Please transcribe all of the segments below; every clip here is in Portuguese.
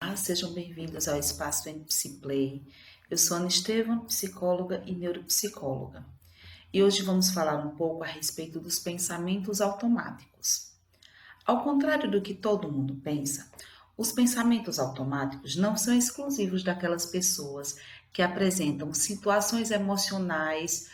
Olá, sejam bem-vindos ao Espaço Psiplay. Eu sou Ana Estevam, psicóloga e neuropsicóloga. E hoje vamos falar um pouco a respeito dos pensamentos automáticos. Ao contrário do que todo mundo pensa, os pensamentos automáticos não são exclusivos daquelas pessoas que apresentam situações emocionais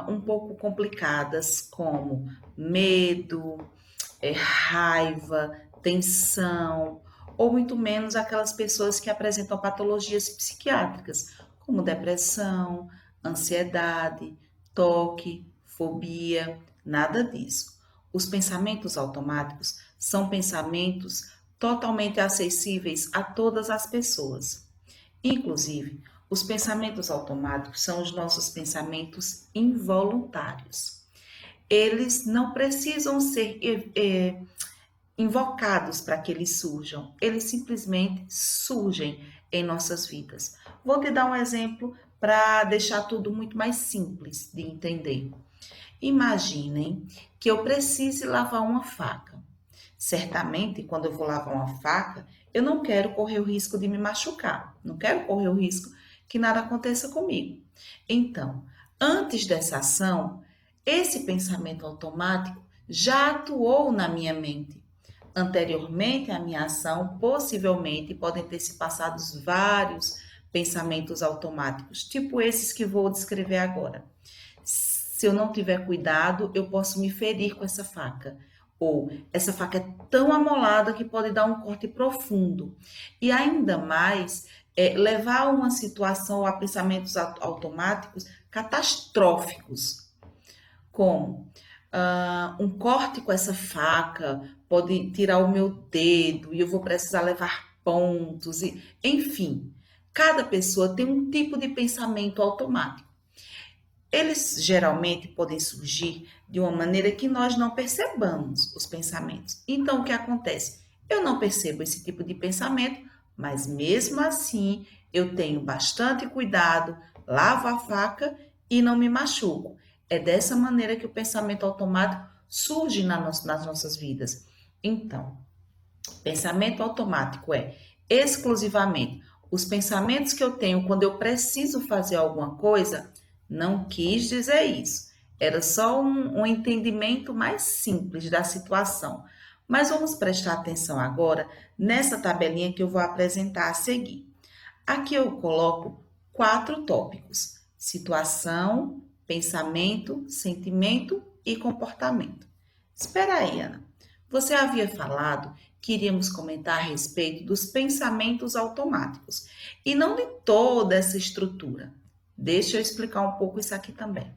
um pouco complicadas, como medo, raiva, tensão, ou muito menos aquelas pessoas que apresentam patologias psiquiátricas, como depressão, ansiedade, toque, fobia, nada disso. Os pensamentos automáticos são pensamentos totalmente acessíveis a todas as pessoas. Inclusive, os pensamentos automáticos são os nossos pensamentos involuntários. Eles não precisam ser invocados para que eles surjam, eles simplesmente surgem em nossas vidas. Vou te dar um exemplo para deixar tudo muito mais simples de entender. Imaginem que eu precise lavar uma faca. Certamente, quando eu vou lavar uma faca, eu não quero correr o risco de me machucar, não quero correr o risco que nada aconteça comigo. Então, antes dessa ação, esse pensamento automático já atuou na minha mente. Anteriormente à minha ação, possivelmente podem ter se passado vários pensamentos automáticos, tipo esses que vou descrever agora. Se eu não tiver cuidado, eu posso me ferir com essa faca. Ou essa faca é tão amolada que pode dar um corte profundo. E ainda mais, levar a uma situação, a pensamentos automáticos catastróficos, como um corte com essa faca pode tirar o meu dedo e eu vou precisar levar pontos, e, enfim, cada pessoa tem um tipo de pensamento automático. Eles geralmente podem surgir de uma maneira que nós não percebamos os pensamentos. Então, o que acontece? Eu não percebo esse tipo de pensamento, mas mesmo assim eu tenho bastante cuidado, lavo a faca e não me machuco. É dessa maneira que o pensamento automático surge nas nossas vidas. Então, pensamento automático é exclusivamente os pensamentos que eu tenho quando eu preciso fazer alguma coisa. Não quis dizer isso. Era só um entendimento mais simples da situação. Mas vamos prestar atenção agora nessa tabelinha que eu vou apresentar a seguir. Aqui eu coloco 4 tópicos: situação, pensamento, sentimento e comportamento. Espera aí, Ana. Você havia falado que iríamos comentar a respeito dos pensamentos automáticos e não de toda essa estrutura. Deixa eu explicar um pouco isso aqui também.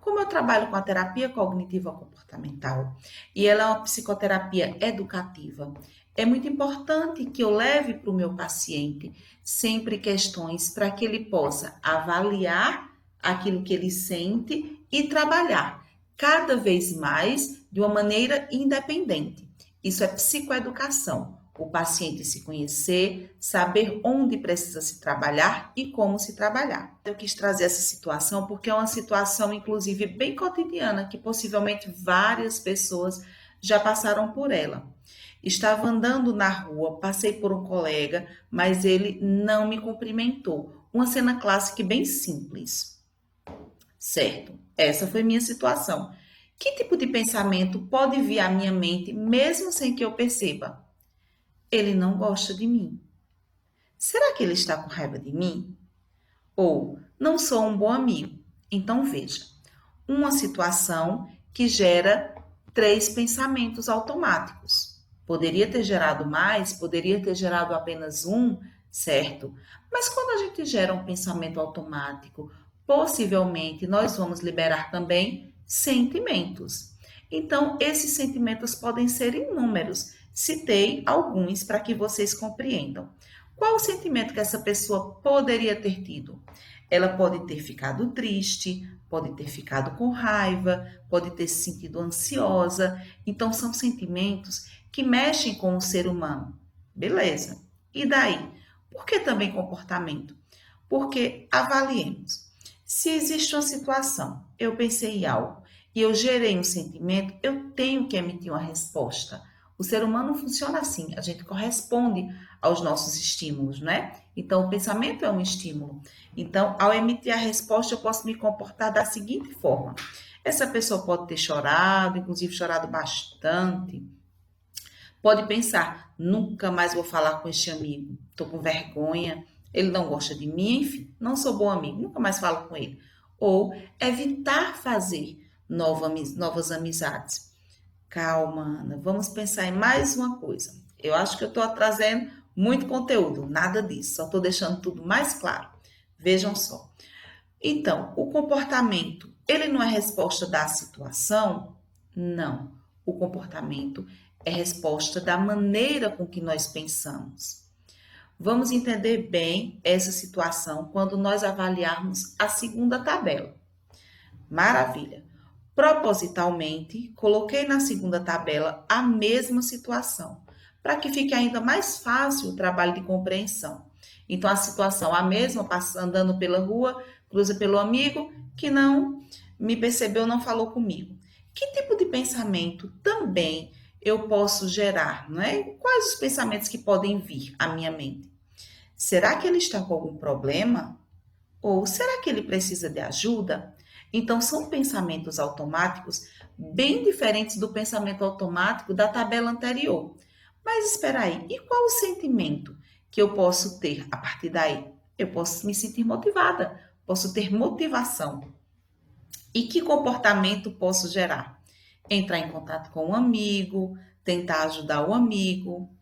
Como eu trabalho com a terapia cognitiva comportamental e ela é uma psicoterapia educativa, é muito importante que eu leve para o meu paciente sempre questões para que ele possa avaliar aquilo que ele sente e trabalhar cada vez mais de uma maneira independente. Isso é psicoeducação. O paciente se conhecer, saber onde precisa se trabalhar e como se trabalhar. Eu quis trazer essa situação porque é uma situação, inclusive, bem cotidiana, que possivelmente várias pessoas já passaram por ela. Estava andando na rua, passei por um colega, mas ele não me cumprimentou. Uma cena clássica e bem simples. Certo, essa foi minha situação. Que tipo de pensamento pode vir à minha mente mesmo sem que eu perceba? Ele não gosta de mim. Será que ele está com raiva de mim? Ou não sou um bom amigo? Então veja, uma situação que gera 3 pensamentos automáticos. Poderia ter gerado mais, poderia ter gerado apenas um, certo? Mas quando a gente gera um pensamento automático, possivelmente nós vamos liberar também sentimentos. Então, esses sentimentos podem ser inúmeros. Citei alguns para que vocês compreendam. Qual o sentimento que essa pessoa poderia ter tido? Ela pode ter ficado triste, pode ter ficado com raiva, pode ter se sentido ansiosa. Então, são sentimentos que mexem com o ser humano. Beleza. E daí? Por que também comportamento? Porque avaliemos. Se existe uma situação, eu pensei em algo e eu gerei um sentimento, eu tenho que emitir uma resposta. O ser humano funciona assim, a gente corresponde aos nossos estímulos, não é? Então, o pensamento é um estímulo. Então, ao emitir a resposta, eu posso me comportar da seguinte forma: essa pessoa pode ter chorado, inclusive chorado bastante. Pode pensar, nunca mais vou falar com este amigo, estou com vergonha, ele não gosta de mim, enfim, não sou bom amigo, nunca mais falo com ele. Ou evitar fazer novas amizades. Calma, Ana, vamos pensar em mais uma coisa. Eu acho que eu estou trazendo muito conteúdo, nada disso, só estou deixando tudo mais claro. Vejam só. Então, o comportamento, ele não é resposta da situação? Não. O comportamento é resposta da maneira com que nós pensamos. Vamos entender bem essa situação quando nós avaliarmos a segunda tabela. Maravilha. Propositalmente, coloquei na segunda tabela a mesma situação, para que fique ainda mais fácil o trabalho de compreensão. Então, a situação a mesma, andando pela rua, cruza pelo amigo que não me percebeu, não falou comigo. Que tipo de pensamento também eu posso gerar, não é? Quais os pensamentos que podem vir à minha mente? Será que ele está com algum problema? Ou será que ele precisa de ajuda? Então, são pensamentos automáticos bem diferentes do pensamento automático da tabela anterior. Mas espera aí, e qual o sentimento que eu posso ter a partir daí? Eu posso me sentir motivada, posso ter motivação. E que comportamento posso gerar? Entrar em contato com um amigo, tentar ajudar o amigo.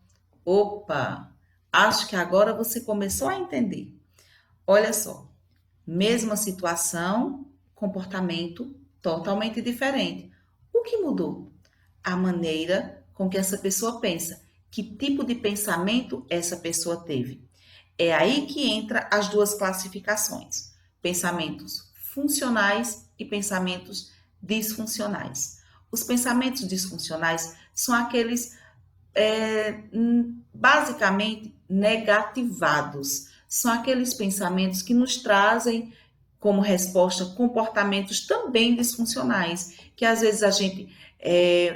Opa, acho que agora você começou a entender. Olha só, mesma situação, comportamento totalmente diferente. O que mudou? A maneira com que essa pessoa pensa. Que tipo de pensamento essa pessoa teve? É aí que entra as duas classificações: pensamentos funcionais e pensamentos disfuncionais. Os pensamentos disfuncionais são aqueles basicamente negativados. São aqueles pensamentos que nos trazem como resposta comportamentos também disfuncionais, que às vezes a gente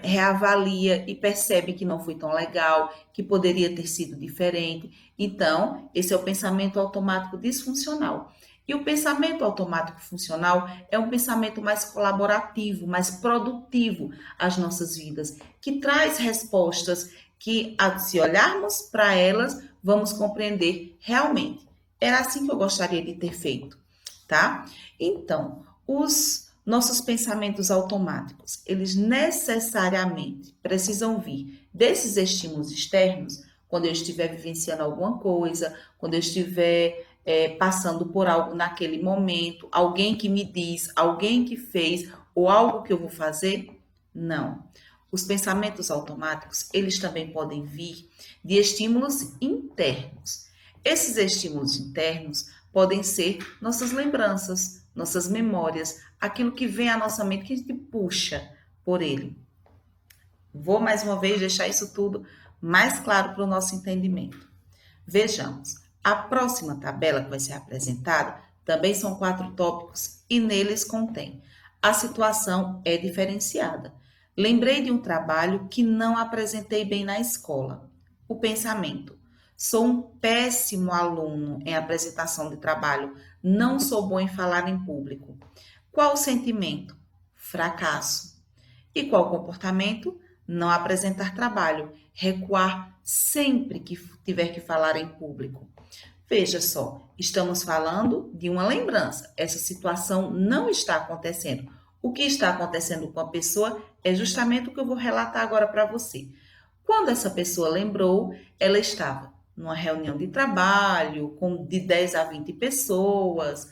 reavalia e percebe que não foi tão legal, que poderia ter sido diferente. Então, esse é o pensamento automático disfuncional. E o pensamento automático funcional é um pensamento mais colaborativo, mais produtivo às nossas vidas, que traz respostas que, se olharmos para elas, vamos compreender realmente. Era assim que eu gostaria de ter feito, tá? Então, os nossos pensamentos automáticos, eles necessariamente precisam vir desses estímulos externos, quando eu estiver vivenciando alguma coisa, quando eu estiver passando por algo naquele momento, alguém que me diz, alguém que fez, ou algo que eu vou fazer? Não. Os pensamentos automáticos, eles também podem vir de estímulos internos. Esses estímulos internos podem ser nossas lembranças, nossas memórias, aquilo que vem à nossa mente que a gente puxa por ele. Vou mais uma vez deixar isso tudo mais claro para o nosso entendimento. Vejamos, a próxima tabela que vai ser apresentada também são 4 tópicos e neles contém: a situação é diferenciada. Lembrei de um trabalho que não apresentei bem na escola. O pensamento: sou um péssimo aluno em apresentação de trabalho, não sou bom em falar em público. Qual o sentimento? Fracasso. E qual o comportamento? Não apresentar trabalho, recuar sempre que tiver que falar em público. Veja só, estamos falando de uma lembrança. Essa situação não está acontecendo. O que está acontecendo com a pessoa é justamente o que eu vou relatar agora para você. Quando essa pessoa lembrou, ela estava numa reunião de trabalho com de 10 a 20 pessoas,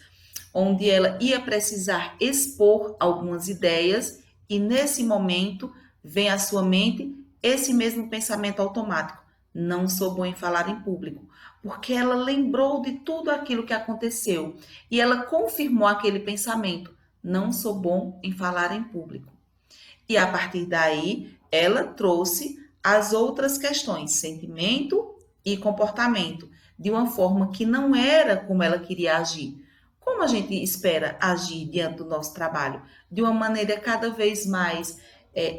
onde ela ia precisar expor algumas ideias e nesse momento vem à sua mente esse mesmo pensamento automático: não sou bom em falar em público, porque ela lembrou de tudo aquilo que aconteceu e ela confirmou aquele pensamento: não sou bom em falar em público. E a partir daí, ela trouxe as outras questões, sentimento e comportamento, de uma forma que não era como ela queria agir. Como a gente espera agir diante do nosso trabalho? De uma maneira cada vez mais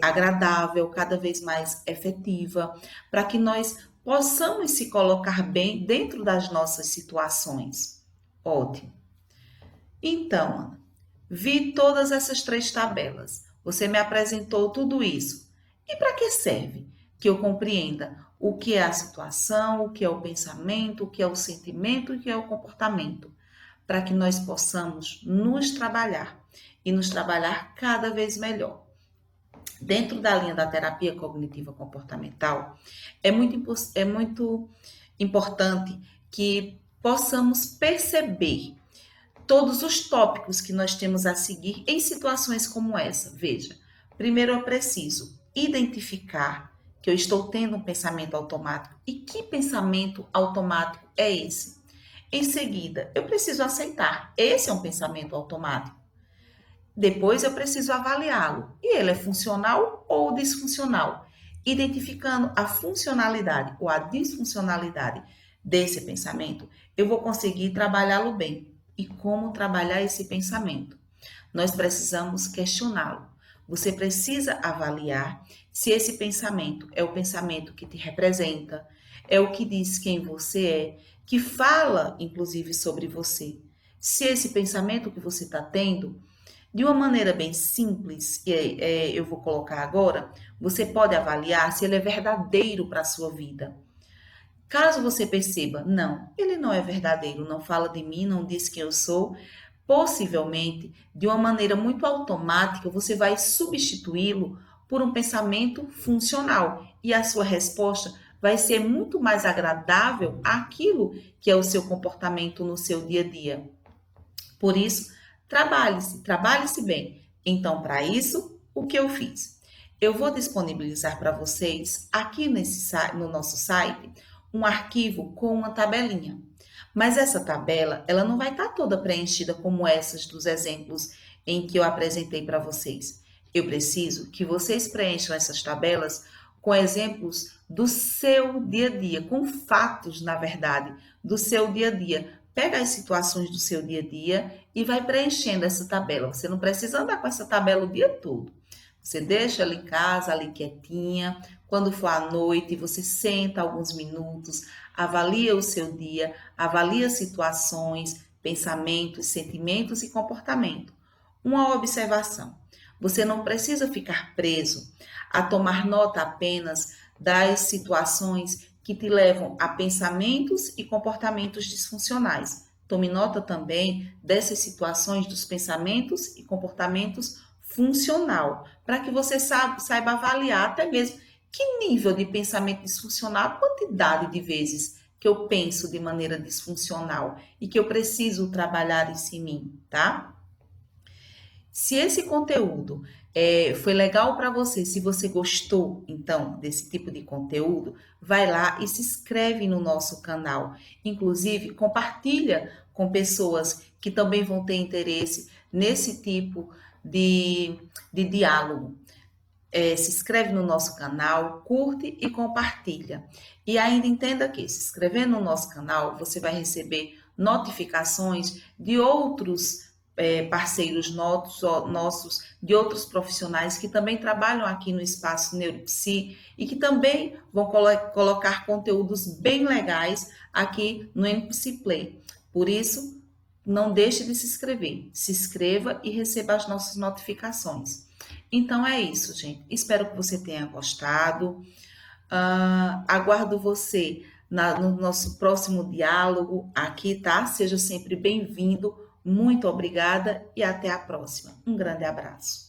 agradável, cada vez mais efetiva, para que nós possamos se colocar bem dentro das nossas situações. Ótimo. Então, Ana, vi todas essas 3 tabelas. Você me apresentou tudo isso. E para que serve? Que eu compreenda o que é a situação, o que é o pensamento, o que é o sentimento e o que é o comportamento, para que nós possamos nos trabalhar e nos trabalhar cada vez melhor. Dentro da linha da terapia cognitiva comportamental, é muito importante que possamos perceber todos os tópicos que nós temos a seguir em situações como essa. Veja, primeiro eu preciso identificar que eu estou tendo um pensamento automático e que pensamento automático é esse. Em seguida, eu preciso aceitar, esse é um pensamento automático. Depois eu preciso avaliá-lo. E ele é funcional ou disfuncional? Identificando a funcionalidade ou a disfuncionalidade desse pensamento, eu vou conseguir trabalhá-lo bem. E como trabalhar esse pensamento? Nós precisamos questioná-lo. Você precisa avaliar se esse pensamento é o pensamento que te representa, é o que diz quem você é, que fala, inclusive, sobre você. Se esse pensamento que você está tendo de uma maneira bem simples, eu vou colocar agora, você pode avaliar se ele é verdadeiro para a sua vida. Caso você perceba, não, ele não é verdadeiro, não fala de mim, não diz quem eu sou, possivelmente, de uma maneira muito automática, você vai substituí-lo por um pensamento funcional e a sua resposta vai ser muito mais agradável àquilo que é o seu comportamento no seu dia a dia. Por isso, trabalhe-se bem. Então, para isso, o que eu fiz? Eu vou disponibilizar para vocês aqui no nosso site um arquivo com uma tabelinha. Mas essa tabela, ela não vai estar toda preenchida como essas dos exemplos em que eu apresentei para vocês. Eu preciso que vocês preencham essas tabelas com exemplos do seu dia a dia, com fatos, na verdade, do seu dia a dia. Pega as situações do seu dia a dia e vai preenchendo essa tabela. Você não precisa andar com essa tabela o dia todo. Você deixa ela em casa, ali quietinha. Quando for à noite, você senta alguns minutos, avalia o seu dia, avalia situações, pensamentos, sentimentos e comportamento. Uma observação: você não precisa ficar preso a tomar nota apenas das situações que te levam a pensamentos e comportamentos disfuncionais. Tome nota também dessas situações dos pensamentos e comportamentos funcional, para que você saiba avaliar até mesmo que nível de pensamento disfuncional, a quantidade de vezes que eu penso de maneira disfuncional e que eu preciso trabalhar isso em mim, tá? Se esse conteúdo foi legal para você, se você gostou, então, desse tipo de conteúdo, vai lá e se inscreve no nosso canal. Inclusive, compartilha com pessoas que também vão ter interesse nesse tipo de diálogo. Se inscreve no nosso canal, curte e compartilha. E ainda entenda que, se inscrevendo no nosso canal, você vai receber notificações de outros parceiros nossos, de outros profissionais que também trabalham aqui no espaço Neuropsi e que também vão colocar conteúdos bem legais aqui no NPC Play. Por isso, não deixe de se inscrever. Se inscreva e receba as nossas notificações. Então é isso, gente. Espero que você tenha gostado. Aguardo você no nosso próximo diálogo aqui, tá? Seja sempre bem-vindo. Muito obrigada e até a próxima. Um grande abraço.